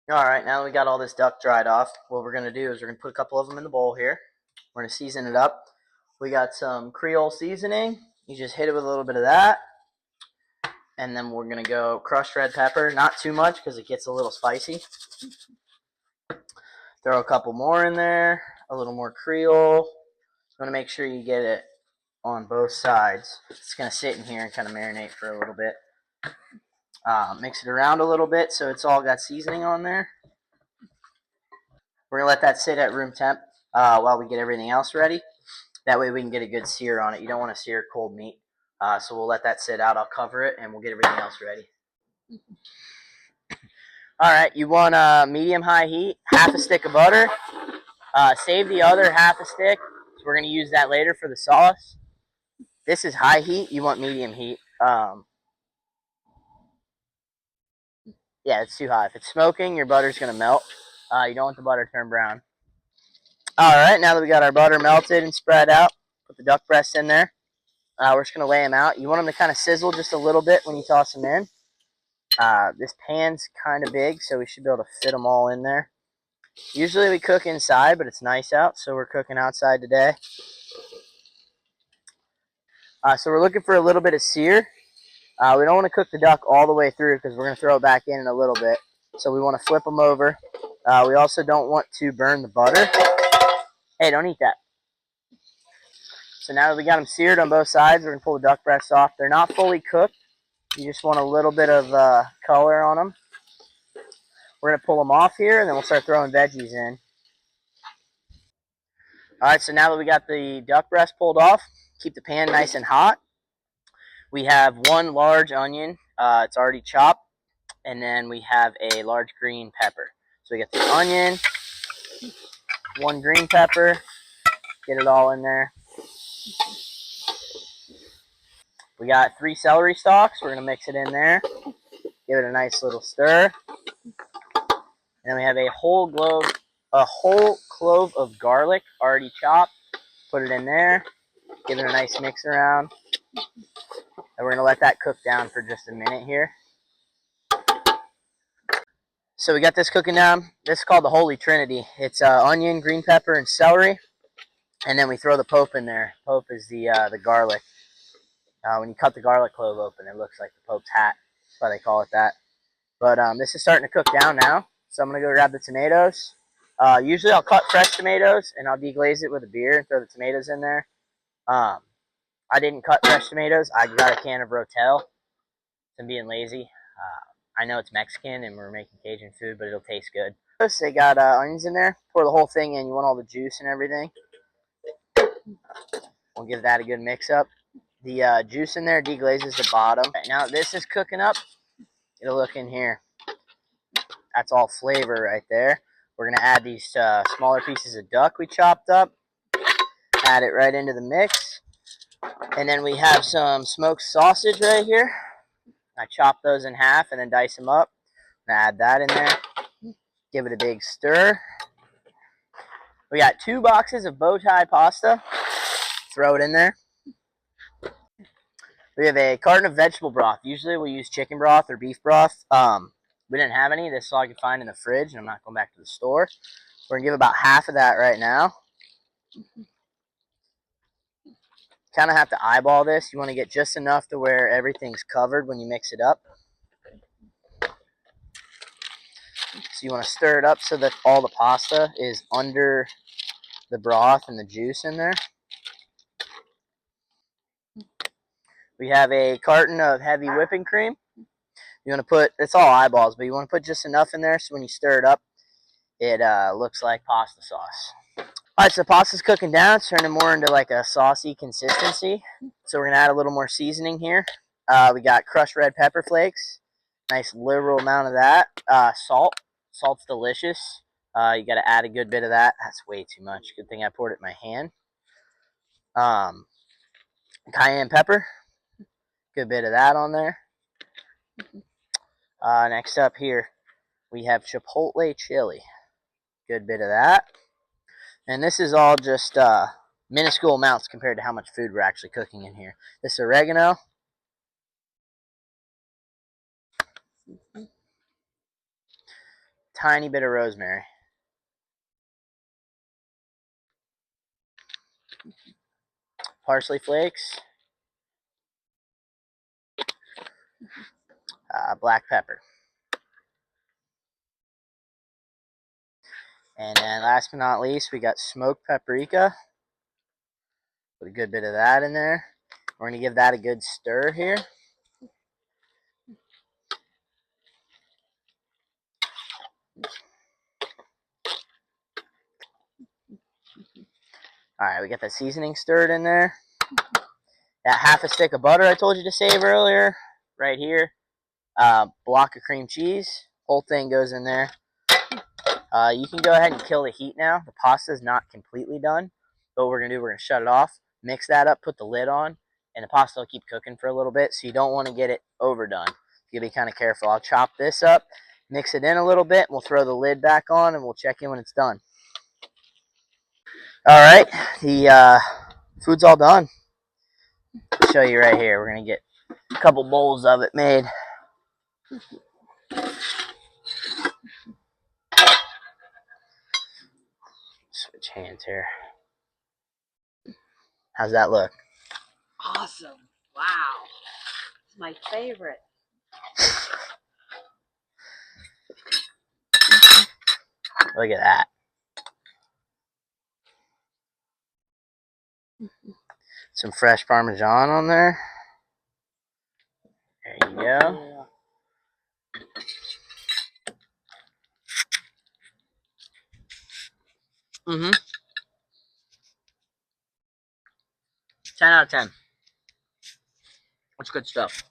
All right, now that we got all this duck dried off, what we're going to do is we're going to put a couple of them in the bowl here. We're going to season it up. We got some Creole seasoning. You just hit it with a little bit of that. And then we're going to go crushed red pepper. Not too much because it gets a little spicy. Throw a couple more in there. A little more Creole. You want to make sure you get it on both sides. It's going to sit in here and kind of marinate for a little bit. Mix it around a little bit so it's all got seasoning on there. We're going to let that sit at room temp while we get everything else ready. That way we can get a good sear on it. You don't want to sear cold meat. So we'll let that sit out. I'll cover it and we'll get everything else ready. All right, you want medium-high heat, half a stick of butter. Save the other half a stick. So we're going to use that later for the sauce. This is high heat. You want medium heat. Yeah, it's too high. If it's smoking, your butter's going to melt. You don't want the butter to turn brown. All right, now that we got our butter melted and spread out, put the duck breasts in there. We're just going to lay them out. You want them to kind of sizzle just a little bit when you toss them in. This pan's kind of big, so we should be able to fit them all in there. Usually we cook inside, but it's nice out, so we're cooking outside today. So we're looking for a little bit of sear. We don't want to cook the duck all the way through because we're going to throw it back in a little bit. So we want to flip them over. We also don't want to burn the butter. Hey, don't eat that. So now that we got them seared on both sides, we're going to pull the duck breasts off. They're not fully cooked. You just want a little bit of color on them. We're going to pull them off here, and then we'll start throwing veggies in. All right, so now that we got the duck breast pulled off, keep the pan nice and hot. We have one large onion. It's already chopped. And then we have a large green pepper. So we got the onion, one green pepper, get it all in there. We got 3 celery stalks. We're going to mix it in there. Give it a nice little stir. And then we have a whole clove of garlic already chopped. Put it in there. Give it a nice mix around. And we're going to let that cook down for just a minute here. So we got this cooking down. This is called the Holy Trinity. It's onion, green pepper, and celery. And then we throw the pope in there. Pope is the garlic. When you cut the garlic clove open, it looks like the Pope's hat. That's why they call it that. But this is starting to cook down now. So I'm going to go grab the tomatoes. Usually I'll cut fresh tomatoes and I'll deglaze it with a beer and throw the tomatoes in there. I didn't cut fresh tomatoes. I got a can of Rotel. I'm being lazy. I know it's Mexican and we're making Cajun food, but it'll taste good. They got onions in there. Pour the whole thing in. You want all the juice and everything. We'll give that a good mix up. The juice in there deglazes the bottom. Right, now this is cooking up. It'll look in here. That's all flavor right there. We're going to add these smaller pieces of duck we chopped up. Add it right into the mix. And then we have some smoked sausage right here. I chopped those in half and then dice them up. Add that in there. Give it a big stir. We got 2 boxes of bow tie pasta. Throw it in there. We have a carton of vegetable broth. Usually we'll use chicken broth or beef broth. We didn't have any. This is all I could find in the fridge, and I'm not going back to the store. We're going to give about half of that right now. Kind of have to eyeball this. You want to get just enough to where everything's covered when you mix it up. So you want to stir it up so that all the pasta is under the broth and the juice in there. We have a carton of heavy whipping cream. You want to put, it's all eyeballs, but you want to put just enough in there so when you stir it up, it looks like pasta sauce. All right, so the pasta's cooking down. It's turning more into like a saucy consistency. So we're going to add a little more seasoning here. We got crushed red pepper flakes. Nice liberal amount of that. Salt. Salt's delicious. You got to add a good bit of that. That's way too much. Good thing I poured it in my hand. Cayenne pepper. Good bit of that on there. Next up here, we have chipotle chili. Good bit of that. And this is all just minuscule amounts compared to how much food we're actually cooking in here. This oregano. tiny bit of rosemary. Parsley flakes. Black pepper. And then last but not least, we got smoked paprika. Put a good bit of that in there. We're going to give that a good stir here. All right, we got the seasoning stirred in there. That half a stick of butter I told you to save earlier, right here. Block of cream cheese. Whole thing goes in there. You can go ahead and kill the heat now. The pasta is not completely done. But what we're going to do, we're going to shut it off, mix that up, put the lid on, and the pasta will keep cooking for a little bit. So you don't want to get it overdone. You got to be kind of careful. I'll chop this up, mix it in a little bit. We'll throw the lid back on, and we'll check in when it's done. All right, the food's all done. I'll show you right here. We're going to get a couple bowls of it made. Switch hands here. How's that look? Awesome. Wow. It's my favorite. Look at that. Some fresh Parmesan on there. There you go. Mm-hmm. 10 out of 10. That's good stuff.